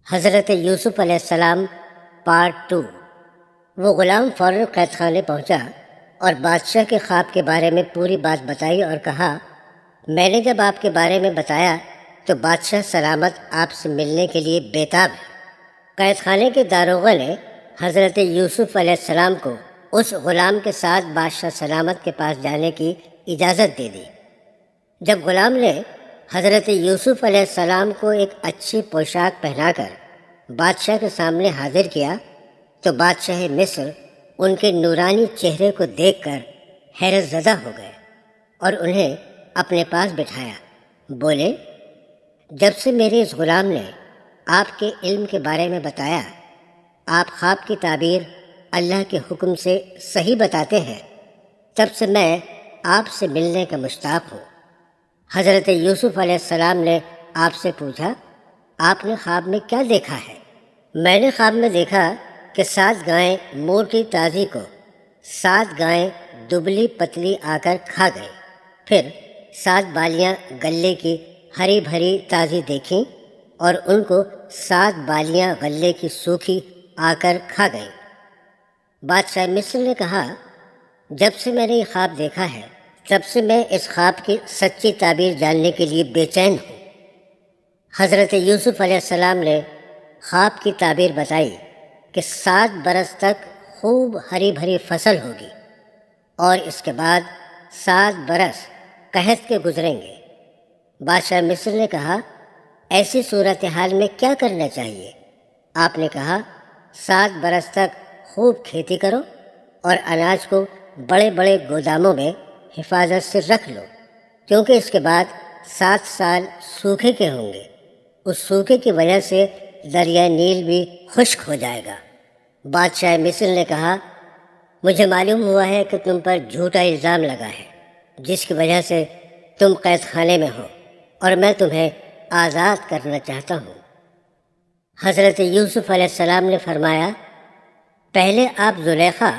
حضرت یوسف علیہ السلام پارٹ 2۔ وہ غلام فوراً قید خانے پہنچا اور بادشاہ کے خواب کے بارے میں پوری بات بتائی اور کہا، میں نے جب آپ کے بارے میں بتایا تو بادشاہ سلامت آپ سے ملنے کے لیے بےتاب ہے۔ قید خانے کے داروغہ نے حضرت یوسف علیہ السلام کو اس غلام کے ساتھ بادشاہ سلامت کے پاس جانے کی اجازت دے دی۔ جب غلام نے حضرت یوسف علیہ السلام کو ایک اچھی پوشاک پہنا کر بادشاہ کے سامنے حاضر کیا تو بادشاہ مصر ان کے نورانی چہرے کو دیکھ کر حیرت زدہ ہو گئے اور انہیں اپنے پاس بٹھایا۔ بولے، جب سے میرے اس غلام نے آپ کے علم کے بارے میں بتایا، آپ خواب کی تعبیر اللہ کے حکم سے صحیح بتاتے ہیں، تب سے میں آپ سے ملنے کا مشتاق ہوں۔ حضرت یوسف علیہ السلام نے آپ سے پوچھا، آپ نے خواب میں کیا دیکھا ہے؟ میں نے خواب میں دیکھا کہ 7 گائیں موٹی تازی کو 7 گائیں دبلی پتلی آ کر کھا گئیں، پھر 7 بالیاں غلے کی ہری بھری تازی دیکھیں اور ان کو 7 بالیاں غلے کی سوکھی آ کر کھا گئیں۔ بادشاہ مصر نے کہا، جب سے میں نے یہ خواب دیکھا ہے تب سے میں اس خواب کی سچی تعبیر جاننے کے لیے بے چین ہوں۔ حضرت یوسف علیہ السلام نے خواب کی تعبیر بتائی کہ 7 برس تک خوب ہری بھری فصل ہوگی اور اس کے بعد 7 برس قحط کے گزریں گے۔ بادشاہ مصر نے کہا، ایسی صورتحال میں کیا کرنا چاہیے؟ آپ نے کہا، 7 برس تک خوب کھیتی کرو اور اناج کو بڑے بڑے گوداموں میں حفاظت سے رکھ لو، کیونکہ اس کے بعد 7 سال سوکھے کے ہوں گے۔ اس سوکھے کی وجہ سے دریا نیل بھی خشک ہو جائے گا۔ بادشاہ مصر نے کہا، مجھے معلوم ہوا ہے کہ تم پر جھوٹا الزام لگا ہے جس کی وجہ سے تم قید خانے میں ہو، اور میں تمہیں آزاد کرنا چاہتا ہوں۔ حضرت یوسف علیہ السلام نے فرمایا، پہلے آپ زلیخا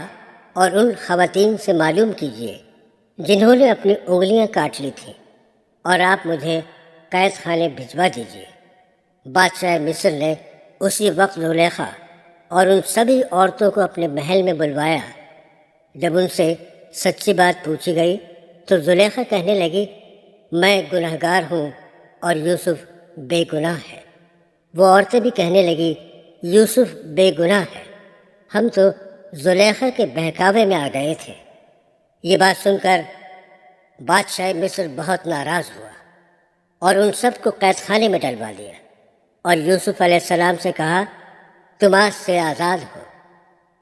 اور ان خواتین سے معلوم کیجئے جنہوں نے اپنی انگلیاں کاٹ لی تھیں، اور آپ مجھے قید خانے بھجوا دیجیے۔ بادشاہ مصر نے اسی وقت زلیخا اور ان سبھی عورتوں کو اپنے محل میں بلوایا۔ جب ان سے سچی بات پوچھی گئی تو زلیخا کہنے لگی، میں گنہگار ہوں اور یوسف بے گناہ ہے۔ وہ عورتیں بھی کہنے لگی، یوسف بے گناہ ہے، ہم تو زلیخا کے بہکاوے میں آ گئے تھے۔ یہ بات سن کر بادشاہ مصر بہت ناراض ہوا اور ان سب کو قید خانے میں ڈلوا دیا اور یوسف علیہ السلام سے کہا، تم آج سے آزاد ہو۔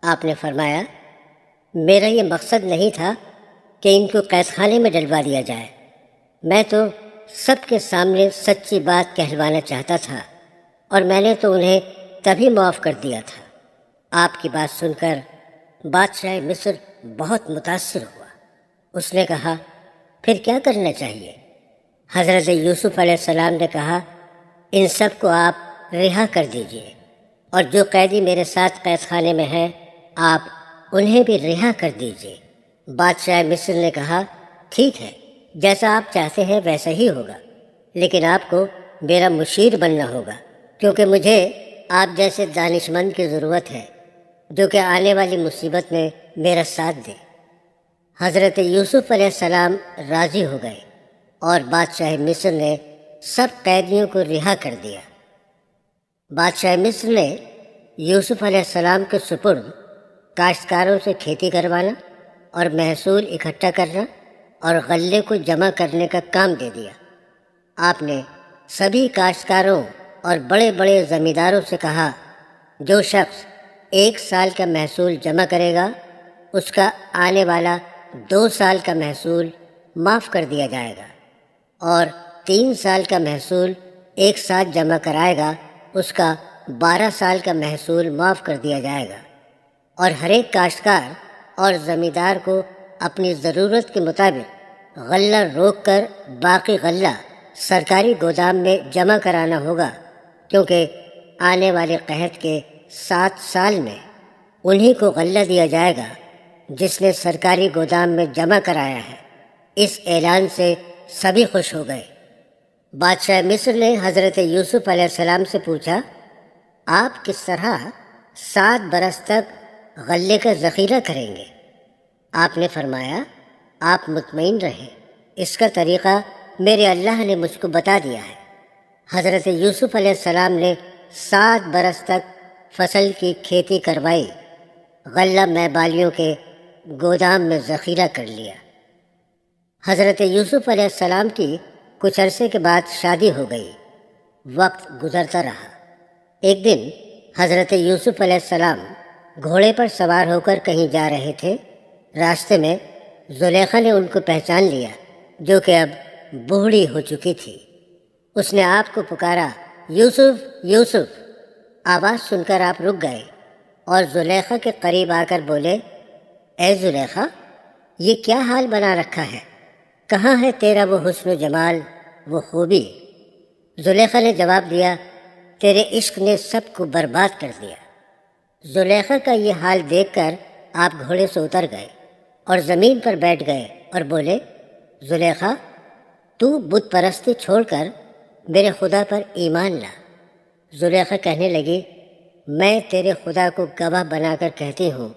آپ نے فرمایا، میرا یہ مقصد نہیں تھا کہ ان کو قید خانے میں ڈلوا دیا جائے، میں تو سب کے سامنے سچی بات کہلوانا چاہتا تھا، اور میں نے تو انہیں تبھی معاف کر دیا تھا۔ آپ کی بات سن کر بادشاہ مصر بہت متاثر ہوا۔ اس نے کہا، پھر کیا کرنا چاہیے؟ حضرت یوسف علیہ السلام نے کہا، ان سب کو آپ رہا کر دیجئے، اور جو قیدی میرے ساتھ قید خانے میں ہیں آپ انہیں بھی رہا کر دیجئے۔ بادشاہ مصر نے کہا، ٹھیک ہے، جیسا آپ چاہتے ہیں ویسا ہی ہوگا، لیکن آپ کو میرا مشیر بننا ہوگا، کیونکہ مجھے آپ جیسے دانش مند کی ضرورت ہے جو کہ آنے والی مصیبت میں میرا ساتھ دے۔ حضرت یوسف علیہ السلام راضی ہو گئے اور بادشاہ مصر نے سب قیدیوں کو رہا کر دیا۔ بادشاہ مصر نے یوسف علیہ السلام کے سپرد کاشتکاروں سے کھیتی کروانا اور محصول اکٹھا کرنا اور غلے کو جمع کرنے کا کام دے دیا۔ آپ نے سبھی کاشتکاروں اور بڑے بڑے زمینداروں سے کہا، جو شخص 1 سال کا محصول جمع کرے گا اس کا آنے والا 2 سال کا محصول معاف کر دیا جائے گا، اور 3 سال کا محصول ایک ساتھ جمع کرائے گا اس کا 12 سال کا محصول معاف کر دیا جائے گا، اور ہر ایک کاشتکار اور زمیندار کو اپنی ضرورت کے مطابق غلہ روک کر باقی غلہ سرکاری گودام میں جمع کرانا ہوگا، کیونکہ آنے والے قحط کے 7 سال میں انہی کو غلہ دیا جائے گا جس نے سرکاری گودام میں جمع کرایا ہے۔ اس اعلان سے سبھی خوش ہو گئے۔ بادشاہ مصر نے حضرت یوسف علیہ السلام سے پوچھا، آپ کس طرح 7 برس تک غلے کا ذخیرہ کریں گے؟ آپ نے فرمایا آپ مطمئن رہیں، اس کا طریقہ میرے اللہ نے مجھ کو بتا دیا ہے۔ حضرت یوسف علیہ السلام نے 7 برس تک فصل کی کھیتی کروائی، غلہ میبالیوں کے گودام میں ذخیرہ کر لیا۔ حضرت یوسف علیہ السلام کی کچھ عرصے کے بعد شادی ہو گئی، وقت گزرتا رہا۔ ایک دن حضرت یوسف علیہ السلام گھوڑے پر سوار ہو کر کہیں جا رہے تھے۔ راستے میں زلیخا نے ان کو پہچان لیا، جو کہ اب بوڑھی ہو چکی تھی۔ اس نے آپ کو پکارا، یوسف یوسف! آواز سن کر آپ رک گئے اور زلیخا کے قریب آ کر بولے، اے زلیخا، یہ کیا حال بنا رکھا ہے؟ کہاں ہے تیرا وہ حسن و جمال، وہ خوبی؟ زلیخا نے جواب دیا، تیرے عشق نے سب کو برباد کر دیا۔ زلیخا کا یہ حال دیکھ کر آپ گھوڑے سے اتر گئے اور زمین پر بیٹھ گئے اور بولے، زلیخا، تو بت پرستی چھوڑ کر میرے خدا پر ایمان لا۔ زلیخا کہنے لگی، میں تیرے خدا کو گواہ بنا کر کہتی ہوں،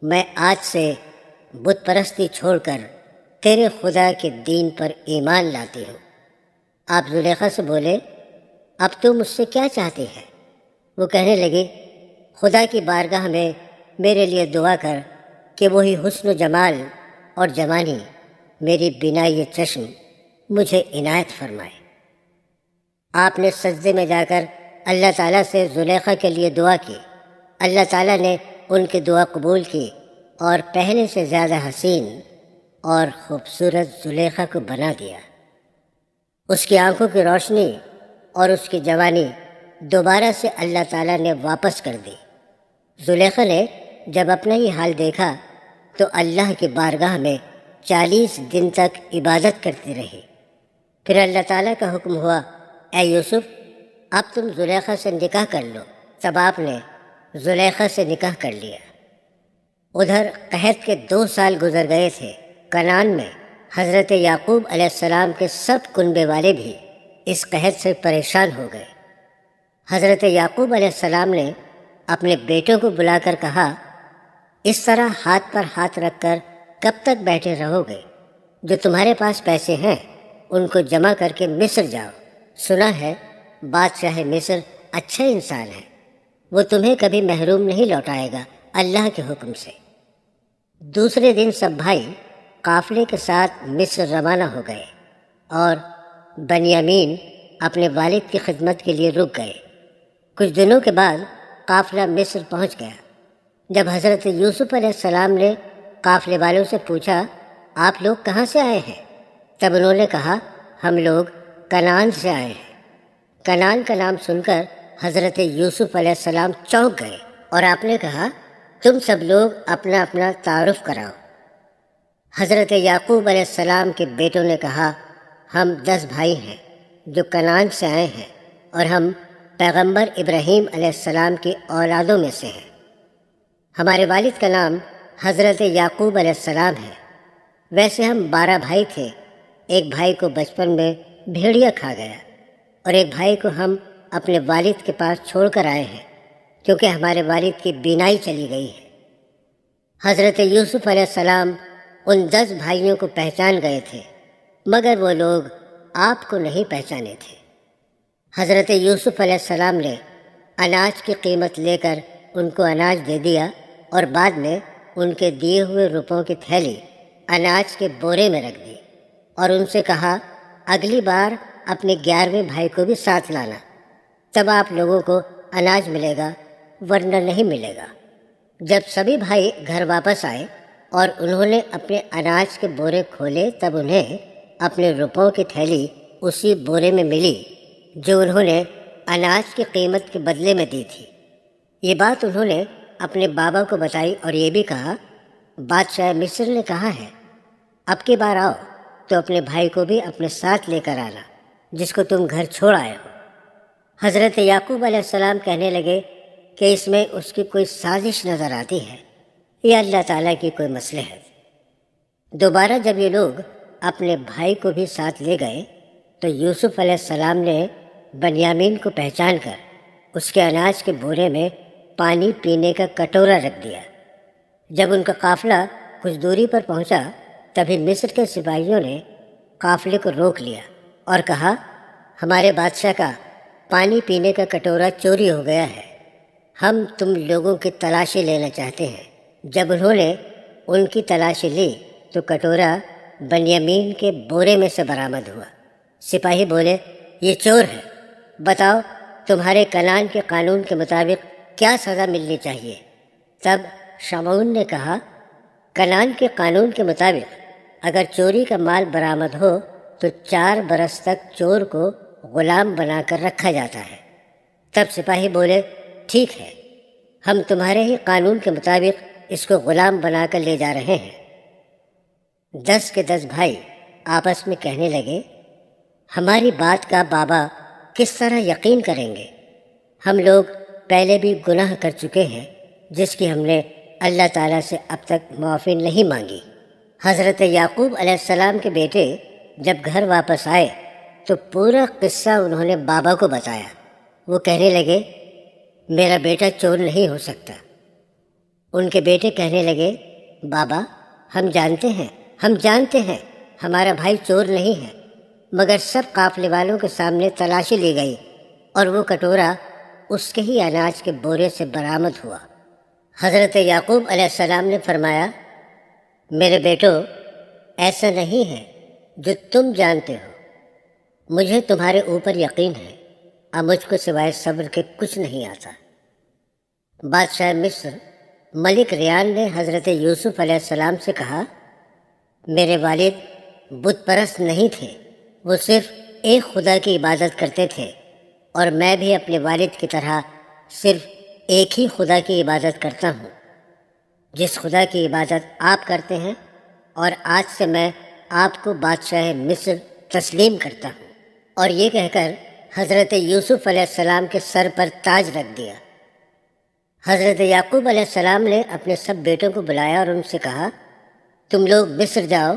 میں آج سے بت پرستی چھوڑ کر تیرے خدا کے دین پر ایمان لاتی ہوں۔ آپ زلیخا سے بولے، اب تو مجھ سے کیا چاہتی ہے؟ وہ کہنے لگی، خدا کی بارگاہ میں میرے لیے دعا کر کہ وہی حسن و جمال اور جوانی میری بینائی چشم مجھے عنایت فرمائے۔ آپ نے سجدے میں جا کر اللہ تعالیٰ سے زلیخا کے لیے دعا کی۔ اللہ تعالیٰ نے ان کی دعا قبول کی اور پہلے سے زیادہ حسین اور خوبصورت زلیخا کو بنا دیا۔ اس کی آنکھوں کی روشنی اور اس کی جوانی دوبارہ سے اللہ تعالیٰ نے واپس کر دی۔ زلیخا نے جب اپنا ہی حال دیکھا تو اللہ کی بارگاہ میں 40 دن تک عبادت کرتی رہی۔ پھر اللہ تعالیٰ کا حکم ہوا، اے یوسف، اب تم زلیخا سے نکاح کر لو۔ تب آپ نے زلیخا سے نکاح کر لیا۔ ادھر قحط کے 2 سال گزر گئے تھے۔ کنعان میں حضرت یعقوب علیہ السلام کے سب کنبے والے بھی اس قحط سے پریشان ہو گئے۔ حضرت یعقوب علیہ السلام نے اپنے بیٹوں کو بلا کر کہا، اس طرح ہاتھ پر ہاتھ رکھ کر کب تک بیٹھے رہو گے؟ جو تمہارے پاس پیسے ہیں ان کو جمع کر کے مصر جاؤ۔ سنا ہے بادشاہ مصر اچھا انسان ہے، وہ تمہیں کبھی محروم نہیں لوٹائے گا اللہ کے حکم سے۔ دوسرے دن سب بھائی قافلے کے ساتھ مصر روانہ ہو گئے اور بنیامین اپنے والد کی خدمت کے لیے رک گئے۔ کچھ دنوں کے بعد قافلہ مصر پہنچ گیا۔ جب حضرت یوسف علیہ السلام نے قافلے والوں سے پوچھا، آپ لوگ کہاں سے آئے ہیں؟ تب انہوں نے کہا، ہم لوگ کنعان سے آئے ہیں۔ کنعان کا نام سن کر حضرت یوسف علیہ السلام چونک گئے اور آپ نے کہا، تم سب لوگ اپنا اپنا تعارف کراؤ۔ حضرت یعقوب علیہ السلام کے بیٹوں نے کہا، ہم 10 بھائی ہیں جو کنعان سے آئے ہیں اور ہم پیغمبر ابراہیم علیہ السلام کی اولادوں میں سے ہیں۔ ہمارے والد کا نام حضرت یعقوب علیہ السلام ہے۔ ویسے ہم 12 بھائی تھے۔ ایک بھائی کو بچپن میں بھیڑیا کھا گیا اور ایک بھائی کو ہم اپنے والد کے پاس چھوڑ کر آئے ہیں، کیونکہ ہمارے والد کی بینائی چلی گئی ہے۔ حضرت یوسف علیہ السلام ان 10 بھائیوں کو پہچان گئے تھے، مگر وہ لوگ آپ کو نہیں پہچانے تھے۔ حضرت یوسف علیہ السلام نے اناج کی قیمت لے کر ان کو اناج دے دیا اور بعد میں ان کے دیے ہوئے روپوں کی تھیلی اناج کے بورے میں رکھ دی اور ان سے کہا، اگلی بار اپنے 11ویں بھائی کو بھی ساتھ لانا، تب آپ لوگوں کو اناج ملے گا ورنہ نہیں ملے گا۔ جب سبھی بھائی گھر واپس آئے اور انہوں نے اپنے اناج کے بورے کھولے تب انہیں اپنے روپوں کی تھیلی اسی بورے میں ملی جو انہوں نے اناج کی قیمت کے بدلے میں دی تھی۔ یہ بات انہوں نے اپنے بابا کو بتائی اور یہ بھی کہا، بادشاہ مصر نے کہا ہے، اب کی بار آؤ تو اپنے بھائی کو بھی اپنے ساتھ لے کر آنا جس کو تم گھر چھوڑ آئے ہو۔ حضرت یعقوب علیہ السلام کہنے لگے کہ اس میں اس کی کوئی سازش نظر آتی ہے یا اللہ تعالیٰ کی کوئی مصلحت۔ دوبارہ جب یہ لوگ اپنے بھائی کو بھی ساتھ لے گئے تو یوسف علیہ السلام نے بنیامین کو پہچان کر اس کے اناج کے بورے میں پانی پینے کا کٹورا رکھ دیا۔ جب ان کا قافلہ کچھ دوری پر پہنچا تبھی مصر کے سپاہیوں نے قافلے کو روک لیا اور کہا، ہمارے بادشاہ کا پانی پینے کا کٹورا چوری ہو گیا ہے، ہم تم لوگوں کی تلاشی لینا چاہتے ہیں۔ جب انہوں نے ان کی تلاشی لی تو کٹورا بنیامین کے بورے میں سے برآمد ہوا۔ سپاہی بولے، یہ چور ہے، بتاؤ تمہارے کنعان کے قانون کے مطابق کیا سزا ملنی چاہیے؟ تب شمعون نے کہا، کنعان کے قانون کے مطابق اگر چوری کا مال برآمد ہو تو 4 برس تک چور کو غلام بنا کر رکھا جاتا ہے۔ تب سپاہی بولے، ٹھیک ہے، ہم تمہارے ہی قانون کے مطابق اس کو غلام بنا کر لے جا رہے ہیں۔ 10 کے 10 بھائی آپس میں کہنے لگے، ہماری بات کا بابا کس طرح یقین کریں گے؟ ہم لوگ پہلے بھی گناہ کر چکے ہیں جس کی ہم نے اللہ تعالیٰ سے اب تک معافی نہیں مانگی۔ حضرت یعقوب علیہ السلام کے بیٹے جب گھر واپس آئے تو پورا قصہ انہوں نے بابا کو بتایا۔ وہ کہنے لگے، میرا بیٹا چور نہیں ہو سکتا۔ ان کے بیٹے کہنے لگے، بابا ہم جانتے ہیں ہمارا بھائی چور نہیں ہے، مگر سب قافلے والوں کے سامنے تلاشی لی گئی اور وہ کٹورا اس کے ہی اناج کے بورے سے برآمد ہوا۔ حضرت یعقوب علیہ السلام نے فرمایا، میرے بیٹو، ایسا نہیں ہے جو تم جانتے ہو، مجھے تمہارے اوپر یقین ہے، اب مجھ کو سوائے صبر کے کچھ نہیں آتا۔ بادشاہ مصر ملک ریان نے حضرت یوسف علیہ السلام سے کہا، میرے والد بت پرست نہیں تھے، وہ صرف ایک خدا کی عبادت کرتے تھے، اور میں بھی اپنے والد کی طرح صرف ایک ہی خدا کی عبادت کرتا ہوں، جس خدا کی عبادت آپ کرتے ہیں، اور آج سے میں آپ کو بادشاہ مصر تسلیم کرتا ہوں۔ اور یہ کہہ کر حضرت یوسف علیہ السلام کے سر پر تاج رکھ دیا۔ حضرت یعقوب علیہ السلام نے اپنے سب بیٹوں کو بلایا اور ان سے کہا، تم لوگ مصر جاؤ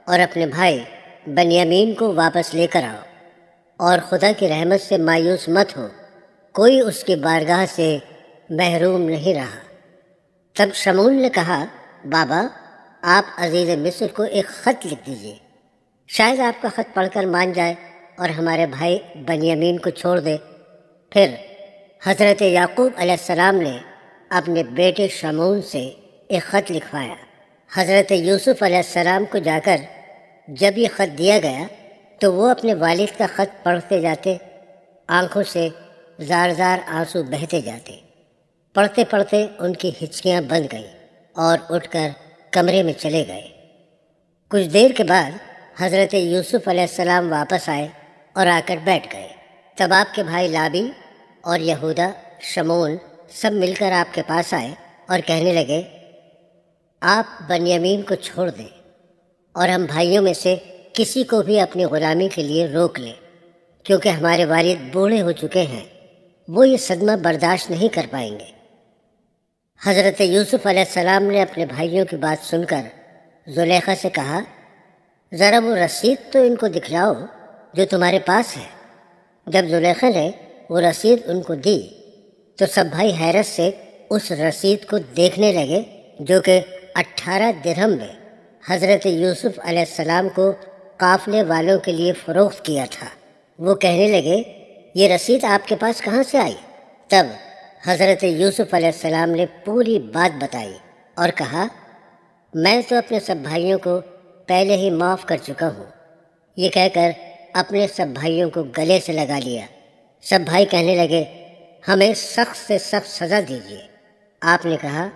اور اپنے بھائی بنیامین کو واپس لے کر آؤ، اور خدا کی رحمت سے مایوس مت ہو، کوئی اس کی بارگاہ سے محروم نہیں رہا۔ تب شمعون نے کہا، بابا آپ عزیز مصر کو ایک خط لکھ دیجیے، شاید آپ کا خط پڑھ کر مان جائے اور ہمارے بھائی بنیامین کو چھوڑ دے۔ پھر حضرت یعقوب علیہ السلام نے اپنے بیٹے شمعون سے ایک خط لکھوایا۔ حضرت یوسف علیہ السلام کو جا کر جب یہ خط دیا گیا تو وہ اپنے والد کا خط پڑھتے جاتے، آنکھوں سے زار زار آنسو بہتے جاتے۔ پڑھتے پڑھتے ان کی ہچکیاں بند گئیں اور اٹھ کر کمرے میں چلے گئے۔ کچھ دیر کے بعد حضرت یوسف علیہ السلام واپس آئے اور آ کر بیٹھ گئے۔ تب آپ کے بھائی لابی اور یہودا، شمعون سب مل کر آپ کے پاس آئے اور کہنے لگے، آپ بنیامین کو چھوڑ دیں اور ہم بھائیوں میں سے کسی کو بھی اپنی غلامی کے لیے روک لیں، کیونکہ ہمارے والد بوڑھے ہو چکے ہیں، وہ یہ صدمہ برداشت نہیں کر پائیں گے۔ حضرت یوسف علیہ السلام نے اپنے بھائیوں کی بات سن کر زلیخا سے کہا، ذرا وہ رسید تو ان کو دکھلاؤ جو تمہارے پاس ہے۔ جب زلیخا نے وہ رسید ان کو دی تو سب بھائی حیرت سے اس رسید کو دیکھنے لگے جو کہ 18 درہم میں حضرت یوسف علیہ السلام کو قافلے والوں کے لیے فروخت کیا تھا۔ وہ کہنے لگے، یہ رسید آپ کے پاس کہاں سے آئی؟ تب حضرت یوسف علیہ السلام نے پوری بات بتائی اور کہا، میں تو اپنے سب بھائیوں کو پہلے ہی معاف کر چکا ہوں۔ یہ کہہ کر اپنے سب بھائیوں کو گلے سے لگا لیا۔ سب بھائی کہنے لگے، ہمیں سخت سے سخت سزا دیجیے۔ آپ نے کہا،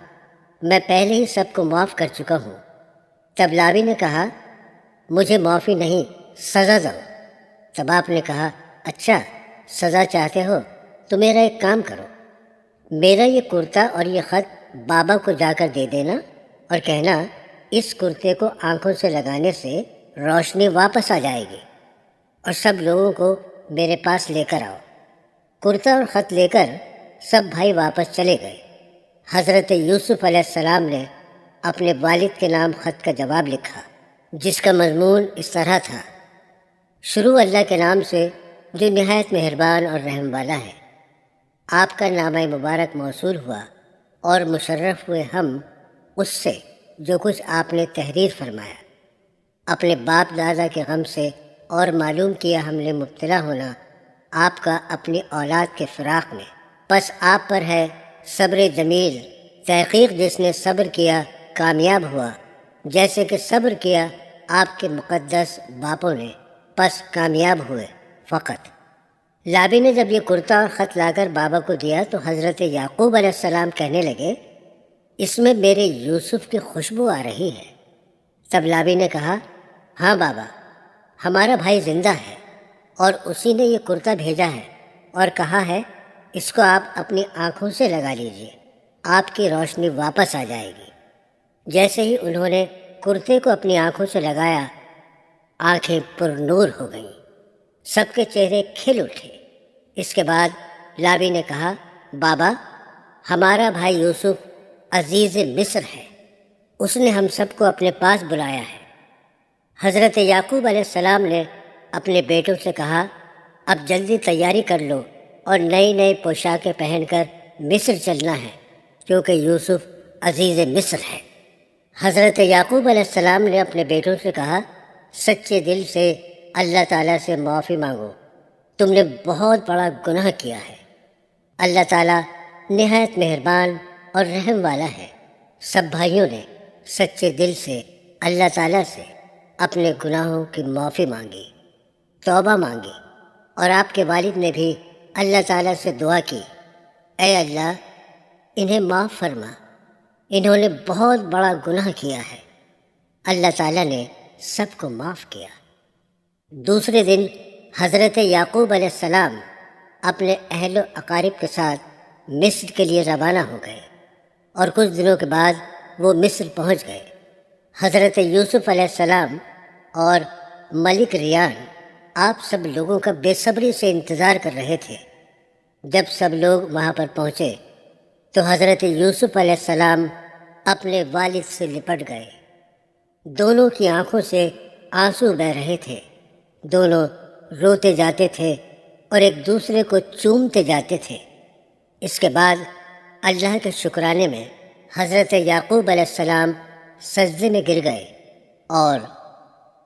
میں پہلے ہی سب کو معاف کر چکا ہوں۔ تب لاوی نے کہا، مجھے معافی نہیں، سزا دو۔ تب آپ نے کہا، اچھا سزا چاہتے ہو تو میرا ایک کام کرو، میرا یہ کرتا اور یہ خط بابا کو جا کر دے دینا اور کہنا، اس کرتے کو آنکھوں سے لگانے سے روشنی واپس آ جائے گی، اور سب لوگوں کو میرے پاس لے کر آؤ۔ کرتا اور خط لے کر سب بھائی واپس چلے گئے۔ حضرت یوسف علیہ السلام نے اپنے والد کے نام خط کا جواب لکھا، جس کا مضمون اس طرح تھا، شروع اللہ کے نام سے جو نہایت مہربان اور رحم والا ہے۔ آپ کا نامہ مبارک موصول ہوا اور مشرف ہوئے ہم اس سے جو کچھ آپ نے تحریر فرمایا۔ اپنے باپ دادا کے غم سے اور معلوم کیا ہم نے مبتلا ہونا آپ کا اپنی اولاد کے فراق میں، پس آپ پر ہے صبر جمیل۔ تحقیق جس نے صبر کیا کامیاب ہوا، جیسے کہ صبر کیا آپ کے مقدس باپوں نے، پس کامیاب ہوئے فقط۔ لابی نے جب یہ کرتا اور خط لا کر بابا کو دیا تو حضرت یعقوب علیہ السلام کہنے لگے، اس میں میرے یوسف کی خوشبو آ رہی ہے۔ تب لابی نے کہا، ہاں بابا، ہمارا بھائی زندہ ہے اور اسی نے یہ کرتا بھیجا ہے اور کہا ہے اس کو آپ اپنی آنکھوں سے لگا لیجئے، آپ کی روشنی واپس آ جائے گی۔ جیسے ہی انہوں نے کرتے کو اپنی آنکھوں سے لگایا، آنکھیں پر نور ہو گئیں، سب کے چہرے کھل اٹھے۔ اس کے بعد لابی نے کہا، بابا، ہمارا بھائی یوسف عزیز مصر ہے، اس نے ہم سب کو اپنے پاس بلایا ہے۔ حضرت یعقوب علیہ السلام نے اپنے بیٹوں سے کہا، اب جلدی تیاری کر لو اور نئی نئی پوشاکیں پہن کر مصر چلنا ہے، کیونکہ یوسف عزیز مصر ہے۔ حضرت یعقوب علیہ السلام نے اپنے بیٹوں سے کہا، سچے دل سے اللہ تعالیٰ سے معافی مانگو، تم نے بہت بڑا گناہ کیا ہے۔ اللہ تعالیٰ نہایت مہربان اور رحم والا ہے۔ سب بھائیوں نے سچے دل سے اللہ تعالیٰ سے اپنے گناہوں کی معافی مانگی، توبہ مانگی، اور آپ کے والد نے بھی اللہ تعالیٰ سے دعا کی، اے اللہ انہیں معاف فرما، انہوں نے بہت بڑا گناہ کیا ہے۔ اللہ تعالیٰ نے سب کو معاف کیا۔ دوسرے دن حضرت یعقوب علیہ السلام اپنے اہل و اقارب کے ساتھ مصر کے لیے روانہ ہو گئے، اور کچھ دنوں کے بعد وہ مصر پہنچ گئے۔ حضرت یوسف علیہ السلام اور ملک ریان آپ سب لوگوں کا بے صبری سے انتظار کر رہے تھے۔ جب سب لوگ وہاں پر پہنچے تو حضرت یوسف علیہ السلام اپنے والد سے لپٹ گئے۔ دونوں کی آنکھوں سے آنسو بہہ رہے تھے، دونوں روتے جاتے تھے اور ایک دوسرے کو چومتے جاتے تھے۔ اس کے بعد اللہ کے شکرانے میں حضرت یعقوب علیہ السلام سجدے میں گر گئے، اور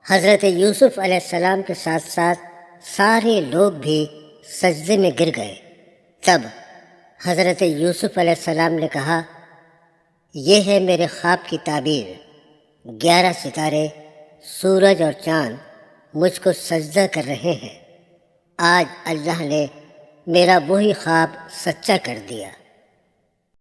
حضرت یوسف علیہ السلام کے ساتھ ساتھ سارے لوگ بھی سجدے میں گر گئے۔ تب حضرت یوسف علیہ السلام نے کہا، یہ ہے میرے خواب کی تعبیر، 11 ستارے، سورج اور چاند مجھ کو سجدہ کر رہے ہیں۔ آج اللہ نے میرا وہی خواب سچا کر دیا۔